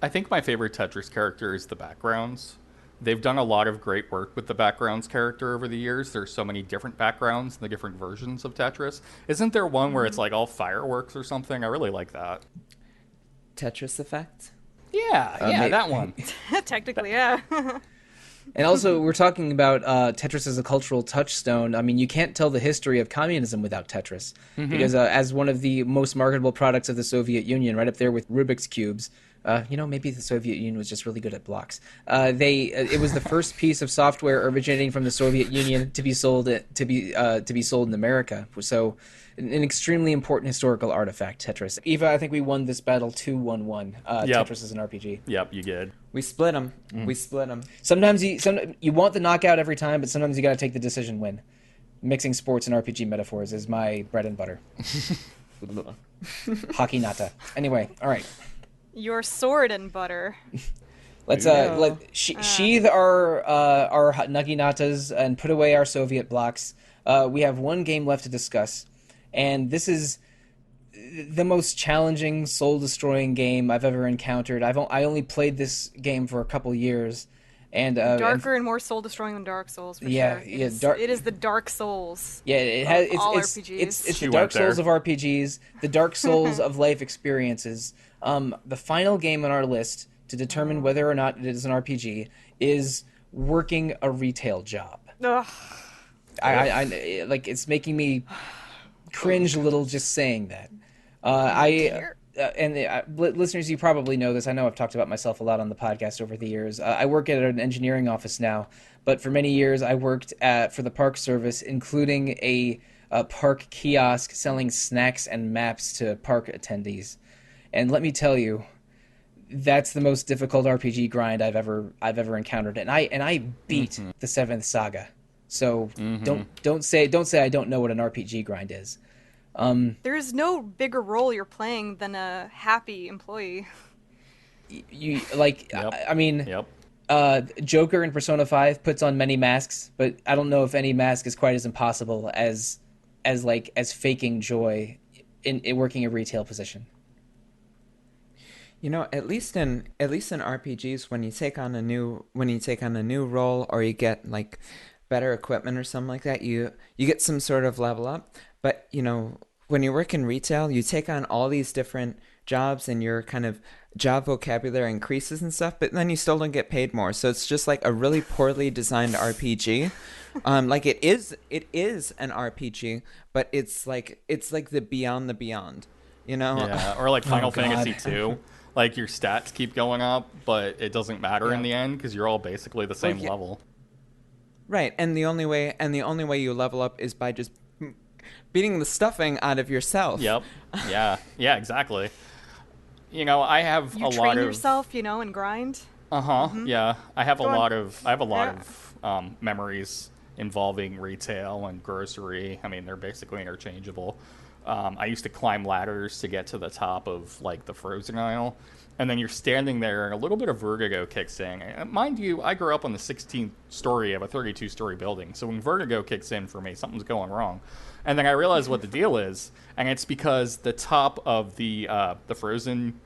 I think my favorite Tetris character is the backgrounds. They've done a lot of great work with the backgrounds character over the years. There's so many different backgrounds and the different versions of Tetris. Isn't there one where it's like all fireworks or something? I really like that.
Tetris Effect?
Yeah, that one.
Technically, yeah.
And also, we're talking about Tetris as a cultural touchstone. I mean, you can't tell the history of communism without Tetris. Because as one of the most marketable products of the Soviet Union, right up there with Rubik's Cubes, maybe the Soviet Union was just really good at blocks. It was the first piece of software originating from the Soviet Union to be sold in America. So, an extremely important historical artifact, Tetris. Eva, I think we won this battle 2-1-1.
Yep.
Tetris is an RPG.
Yep, you did.
We split them. We split them.
Sometimes you want the knockout every time, but sometimes you got to take the decision win. Mixing sports and RPG metaphors is my bread and butter. Hockey nata. Anyway, all right.
Your sword and butter.
Let's sheathe our naginatas and put away our Soviet blocks. We have one game left to discuss, and this is the most challenging, soul-destroying game I've ever encountered. I only played this game for a couple years, and
darker and more soul-destroying than Dark Souls. For sure. It is the Dark Souls.
Yeah, it's RPGs. It's the Dark Souls of RPGs, the Dark Souls of life experiences. The final game on our list to determine whether or not it is an RPG is working a retail job.
Ugh.
I like it's making me cringe a little just saying that. Listeners, you probably know this. I know I've talked about myself a lot on the podcast over the years. I work at an engineering office now, but for many years I worked for the park service, including a park kiosk selling snacks and maps to park attendees. And let me tell you, that's the most difficult RPG grind I've ever encountered, and I beat the 7th Saga. So don't say I don't know what an RPG grind is.
There's no bigger role you're playing than a happy employee.
You like,
yep.
I mean,
yep.
Joker in Persona 5 puts on many masks, but I don't know if any mask is quite as impossible as faking joy in working a retail position.
You know, at least in RPGs, when you take on a new role or you get like better equipment or something like that, you get some sort of level up. But you know, when you work in retail, you take on all these different jobs and your kind of job vocabulary increases and stuff, but then you still don't get paid more. So it's just like a really poorly designed RPG. Like it is an RPG, but it's like the beyond the beyond, you know?
Yeah, or like Final Fantasy 2. Like your stats keep going up, but it doesn't matter in the end because you're all basically the same level.
Right, and the only way you level up is by just beating the stuffing out of yourself.
Yep. Yeah, exactly. You know, I have
a lot of... You train yourself, you know, and grind.
Mm-hmm. Yeah. I have a lot of memories involving retail and grocery. I mean, they're basically interchangeable. I used to climb ladders to get to the top of, like, the frozen aisle. And then you're standing there and a little bit of vertigo kicks in. And mind you, I grew up on the 16th story of a 32-story building. So when vertigo kicks in for me, something's going wrong. And then I realized what the deal is. And it's because the top of the frozen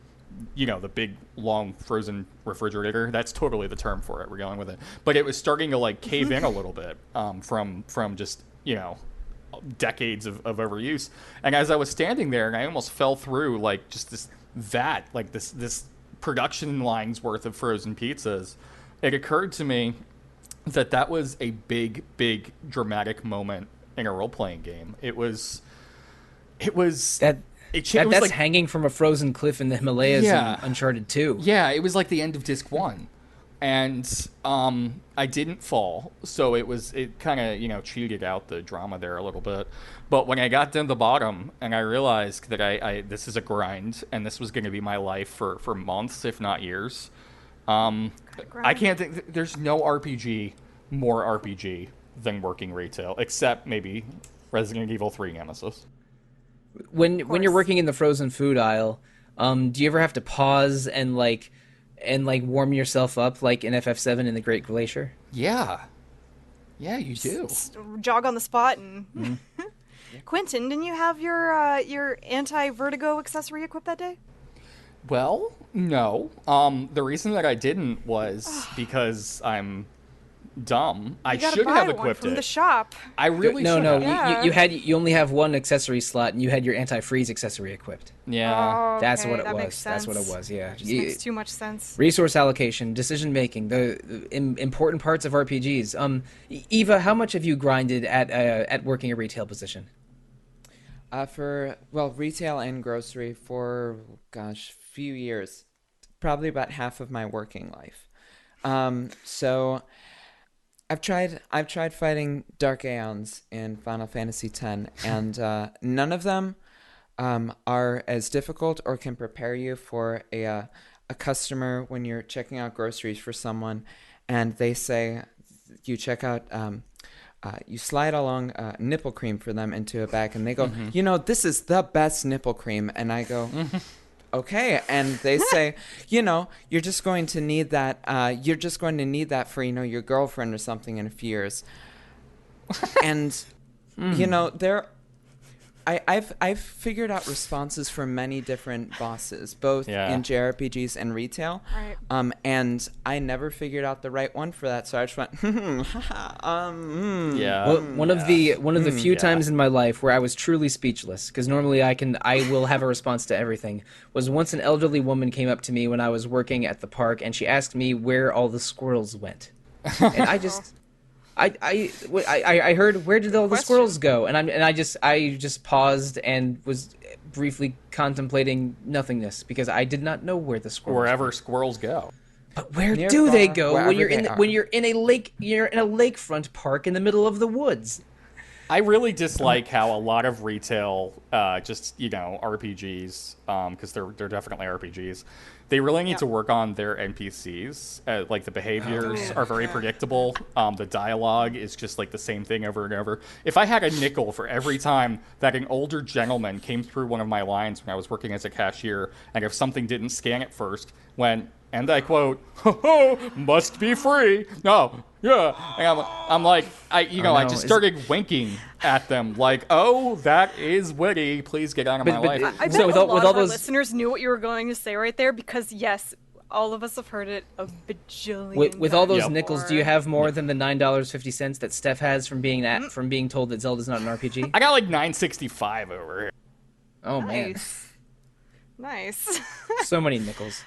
the big long frozen refrigerator. That's totally the term for it. We're going with it. But it was starting to like cave in a little bit from just decades of overuse. And as I was standing there, I almost fell through like just this production line's worth of frozen pizzas. It occurred to me that was a big dramatic moment in a role-playing game. It was
that's like hanging from a frozen cliff in the Himalayas in Uncharted 2.
Yeah, it was like the end of disc 1. And I didn't fall, so it kind of cheated out the drama there a little bit. But when I got down the bottom and I realized that I this is a grind and this was going to be my life for months, if not years, I can't think. There's no more RPG than working retail, except maybe Resident Evil 3 Nemesis.
When you're working in the frozen food aisle, do you ever have to pause and warm yourself up like in FF7 in the Great Glacier?
Yeah, you do.
Jog on the spot and. Quinton, didn't you have your anti-vertigo accessory equipped that day?
Well, no. The reason that I didn't was because I'm dumb. I should have equipped
from
it
the shop.
I really should have.
Yeah.
You only have one accessory slot, and you had your anti-freeze accessory equipped.
Yeah,
that's what it
that
was.
Makes sense.
That's what it was. Yeah,
Just makes too much sense.
Resource allocation, decision making, the important parts of RPGs. Eva, how much have you grinded at working a retail position?
For retail and grocery for few years, probably about half of my working life. So I've tried fighting Dark Aeons in Final Fantasy X, and none of them are as difficult or can prepare you for a customer when you're checking out groceries for someone, and they say you check out. You slide along nipple cream for them into a bag, and they go, this is the best nipple cream. And I go, okay. And they say, you're just going to need that. You're just going to need that for, your girlfriend or something in a few years. And, I've figured out responses for many different bosses, both in JRPGs and retail.
Right.
And
I never figured out the right one for that, so I just went,
yeah.
Well, one of the few times in my life where I was truly speechless, because normally I will have a response to everything, was once an elderly woman came up to me when I was working at the park, and she asked me where all the squirrels went, and I just. I heard, where did all the squirrels go? And I just paused and was briefly contemplating nothingness because I did not know where the squirrels
wherever
went.
Squirrels go.
But where do they go when you're in a lakefront park in the middle of the woods?
I really dislike how a lot of retail, RPGs, because they're definitely RPGs. They really need to work on their NPCs. Like the behaviors are very predictable. The dialogue is just like the same thing over and over. If I had a nickel for every time that an older gentleman came through one of my lines when I was working as a cashier, and if something didn't scan it first, went, and I quote, "Ho, must be free." No, yeah, and I'm like, I just started winking at them, like, "Oh, that is witty. Please get out of my life."
I bet a lot of our listeners knew what you were going to say right there because yes, all of us have heard it a bajillion.
With all those nickels, do you have more than the $9.50 that Steph has from being told that Zelda's not an RPG?
I got like $9.65 over here.
Oh man,
nice.
So many nickels.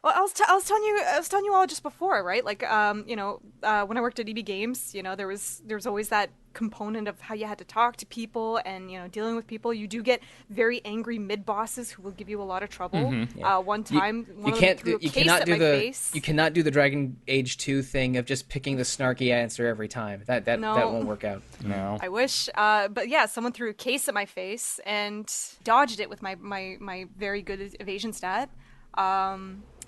Well, I was telling you all just before, right? Like, when I worked at EB Games, there was always that component of how you had to talk to people and dealing with people. You do get very angry mid bosses who will give you a lot of trouble.
Mm-hmm. Yeah.
One time, one of them threw a case at my face.
You cannot do the Dragon Age 2 thing of just picking the snarky answer every time. That won't work out.
No,
I wish. But yeah, someone threw a case at my face and dodged it with my very good evasion stat.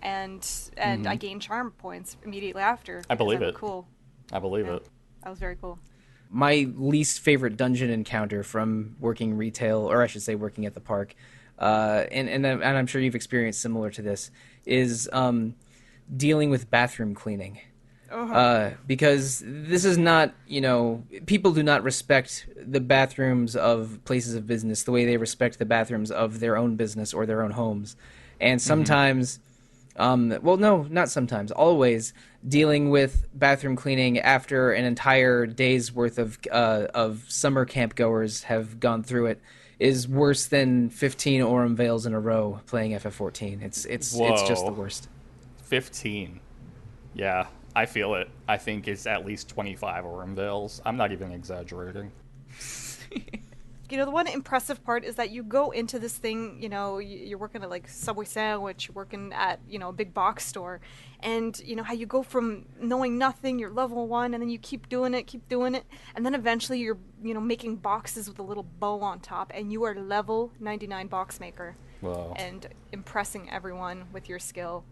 And I gained charm points immediately after.
I believe it.
Cool.
I believe it.
That was very cool.
My least favorite dungeon encounter from working retail, or I should say working at the park, and I'm sure you've experienced similar to this, is dealing with bathroom cleaning. Because this is not, people do not respect the bathrooms of places of business the way they respect the bathrooms of their own business or their own homes. and sometimes, well, no, not sometimes, always dealing with bathroom cleaning after an entire day's worth of summer camp goers have gone through it is worse than 15 Aurum Vales in a row playing FF14. It's just the worst.
15. Yeah, I feel it. I think it's at least 25 Aurum Vales. I'm not even exaggerating.
You know, the one impressive part is that you go into this thing, you know, you're working at like Subway Sandwich, you're working at, you know, a big box store, and you know how you go from knowing nothing, you're level 1, and then you keep doing it, and then eventually you're, you know, making boxes with a little bow on top, and you are level 99 box maker.
Whoa.
And impressing everyone with your skill.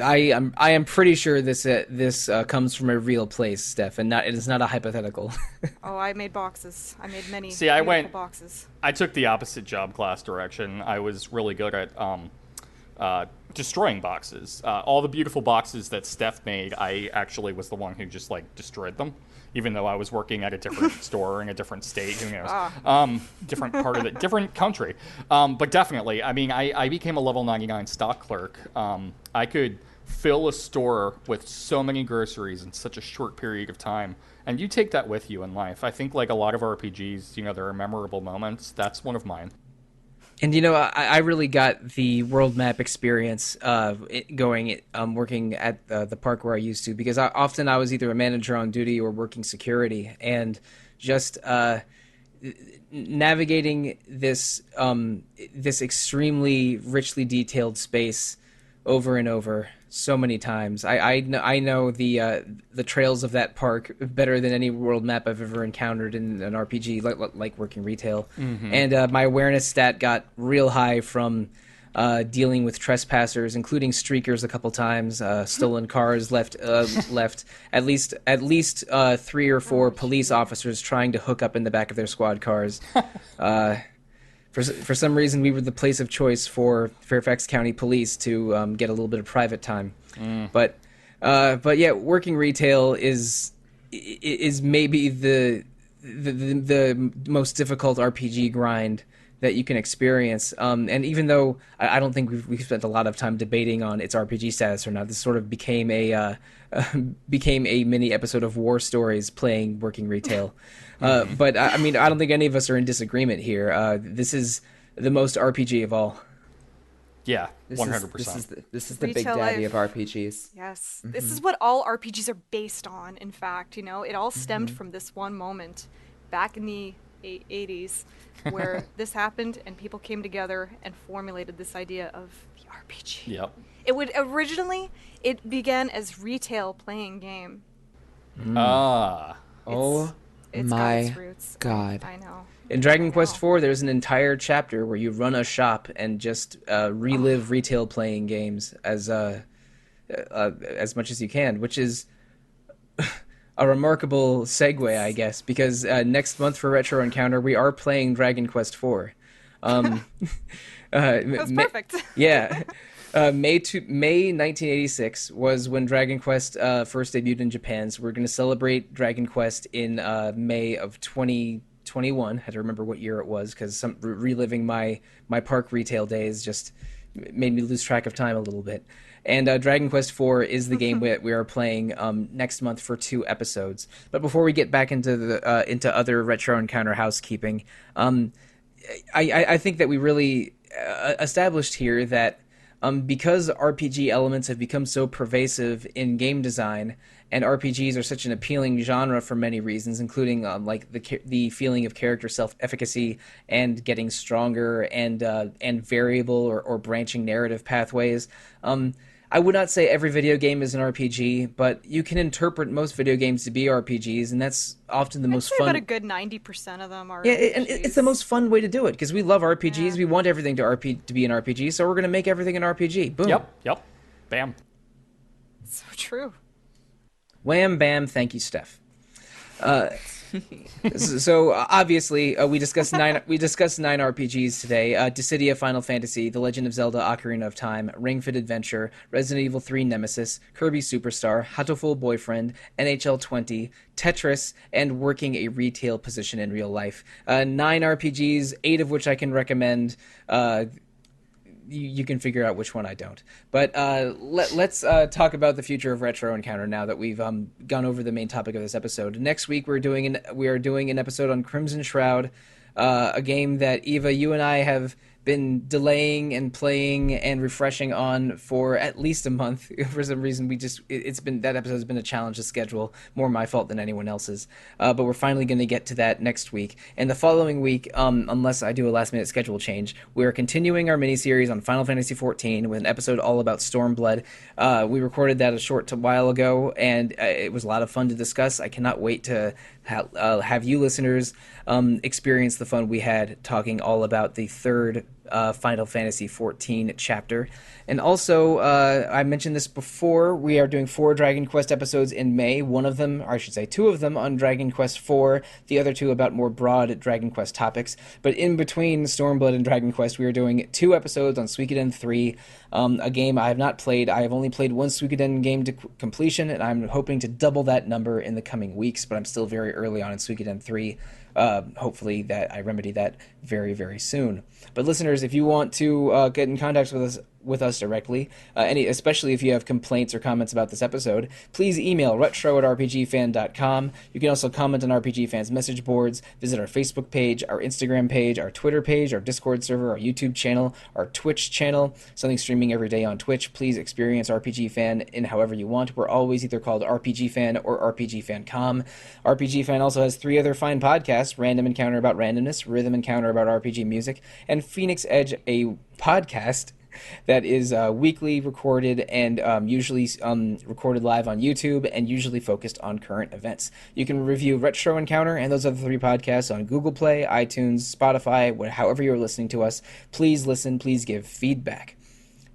I am pretty sure this comes from a real place, Steph, and it is not a hypothetical.
Oh, I made boxes. I made many.
See, boxes. I took the opposite job class direction. I was really good at destroying boxes. All the beautiful boxes that Steph made, I actually was the one who just like destroyed them, even though I was working at a different store in a different state. Who knows? Different part of it, different country. But definitely, I mean, I became a level 99 stock clerk. I could fill a store with so many groceries in such a short period of time. And you take that with you in life. I think like a lot of RPGs, you know, there are memorable moments. That's one of mine.
And, you know, I really got the world map experience working at the park where I used to, because often I was either a manager on duty or working security, and just navigating this extremely richly detailed space over and over so many times. I know the trails of that park better than any world map I've ever encountered in an RPG, like working retail. Mm-hmm. And my awareness stat got real high from dealing with trespassers, including streakers a couple times, stolen cars, left at least 3 or 4 police officers trying to hook up in the back of their squad cars. For some reason, we were the place of choice for Fairfax County Police to get a little bit of private time. But yeah, working retail is maybe the most difficult RPG grind that you can experience. And even though I don't think we've spent a lot of time debating on its RPG status or not, this sort of became a mini episode of War Stories playing working retail. But I mean, I don't think any of us are in disagreement here. This is the most RPG of all.
Yeah, 100%.
This is the big daddy of RPGs.
Yes, this is what all RPGs are based on. In fact, you know, it all stemmed from this one moment back in the 80s where this happened and people came together and formulated this idea of the RPG.
Yep.
It began as retail playing game.
It's my God.
I know.
In Dragon Quest IV, there's an entire chapter where you run a shop and just relive retail playing games as much as you can, which is a remarkable segue, I guess, because next month for Retro Encounter, we are playing Dragon Quest IV.
That's perfect.
Yeah. May 1986 was when Dragon Quest first debuted in Japan, so we're going to celebrate Dragon Quest in May of 2021. I had to remember what year it was, because reliving my park retail days just made me lose track of time a little bit. And Dragon Quest IV is the game we are playing next month for 2 episodes. But before we get back into other Retro Encounter housekeeping, I think that we really established here that because RPG elements have become so pervasive in game design, and RPGs are such an appealing genre for many reasons, including like the feeling of character self-efficacy and getting stronger and variable or branching narrative pathways. I would not say every video game is an RPG, but you can interpret most video games to be RPGs, and that's often the most fun.
About a good 90% of them are.
Yeah,
RPGs.
And it's the most fun way to do it, because we love RPGs. Yeah. We want everything to be an RPG, so we're going to make everything an RPG. Boom.
Yep. Bam.
So true.
Wham, bam, thank you, Steph. So obviously we discussed 9 RPGs today: Dissidia, Final Fantasy, The Legend of Zelda: Ocarina of Time, Ring Fit Adventure, Resident Evil 3 Nemesis, Kirby Superstar, Hatoful Boyfriend, NHL 20, Tetris, and working a retail position in real life. 9 RPGs, 8 of which I can recommend. you can figure out which one I don't. But let's talk about the future of Retro Encounter now that we've gone over the main topic of this episode. Next week we are doing an episode on Crimson Shroud, a game that Eva, you and I have been delaying and playing and refreshing on for at least a month. For some reason, it's been that episode has been a challenge to schedule, more my fault than anyone else's. But we're finally going to get to that next week. And the following week, unless I do a last-minute schedule change, we're continuing our mini-series on Final Fantasy XIV with an episode all about Stormblood. We recorded that a short while ago, and it was a lot of fun to discuss. I cannot wait to have you listeners experience the fun we had talking all about the third Final Fantasy XIV chapter. And also, I mentioned this before, we are doing 4 Dragon Quest episodes in May. One of them, or I should say 2 of them, on Dragon Quest IV, the other 2 about more broad Dragon Quest topics. But in between Stormblood and Dragon Quest, we are doing 2 episodes on Suikoden 3, a game I have not played. I have only played one Suikoden game to completion, and I'm hoping to double that number in the coming weeks, but I'm still very early on in Suikoden 3. Hopefully that I remedy that very, very soon. But listeners, if you want to get in contact with us directly, especially if you have complaints or comments about this episode, please email retro@rpgfan.com. You can also comment on RPG Fan's message boards, visit our Facebook page, our Instagram page, our Twitter page, our Discord server, our YouTube channel, our Twitch channel, something streaming every day on Twitch. Please experience RPG Fan in however you want. We're always either called RPG Fan or RPG Fan.com. RPG Fan also has 3 other fine podcasts: Random Encounter about randomness, Rhythm Encounter about RPG music, and Phoenix Edge, a podcast that is weekly recorded and usually recorded live on YouTube and usually focused on current events. You can review Retro Encounter and those other 3 podcasts on Google Play, iTunes, Spotify, however you're listening to us. Please listen, please give feedback.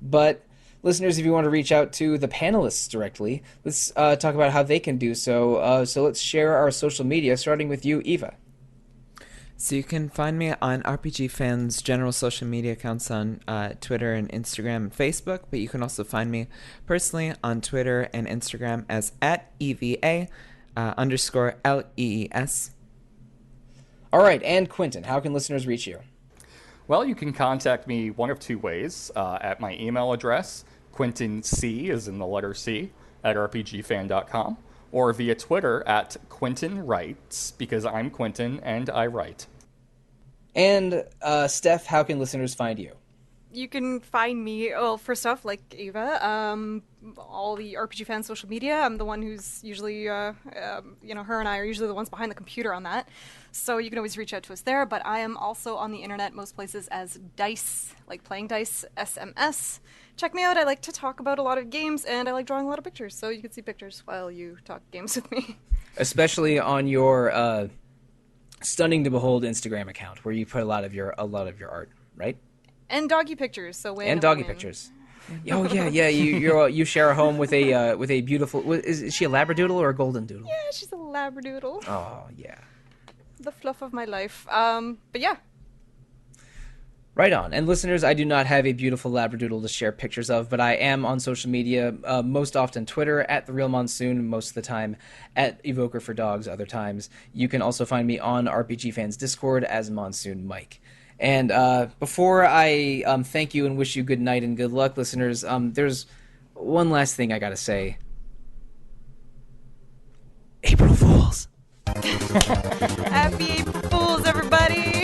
But listeners, if you want to reach out to the panelists directly, let's talk about how they can do so. So let's share our social media, starting with you, Eva.
So you can find me on RPG Fan's general social media accounts on Twitter and Instagram and Facebook, but you can also find me personally on Twitter and Instagram as @EVA_LEES.
All right, and Quinton, how can listeners reach you?
Well, you can contact me one of 2 ways, at my email address, QuintonC, as in the letter C, @rpgfan.com, or via Twitter at Quinton Writes, because I'm Quinton and I write.
And Steph, how can listeners find you?
You can find me, well, first off, like Eva, all the RPG Fan social media. I'm the one who's usually, her and I are usually the ones behind the computer on that. So you can always reach out to us there. But I am also on the internet most places as Dice, like playing Dice, SMS. Check me out. I like to talk about a lot of games, and I like drawing a lot of pictures. So you can see pictures while you talk games with me.
Especially on your stunning to behold Instagram account, where you put a lot of your art, right?
And doggy pictures. So
pictures. Oh yeah. You share a home with a beautiful. Is she a Labradoodle or a Golden Doodle?
Yeah, she's a Labradoodle.
Oh yeah.
The fluff of my life. But yeah.
Right on. And listeners, I do not have a beautiful Labradoodle to share pictures of, but I am on social media, most often Twitter, @TheRealMonsoon, most of the time, @Evoker4Dogs, other times. You can also find me on RPG Fans Discord as Monsoon Mike. And before I thank you and wish you good night and good luck, listeners, there's one last thing I gotta say. April Fools!
Happy April Fools, everybody!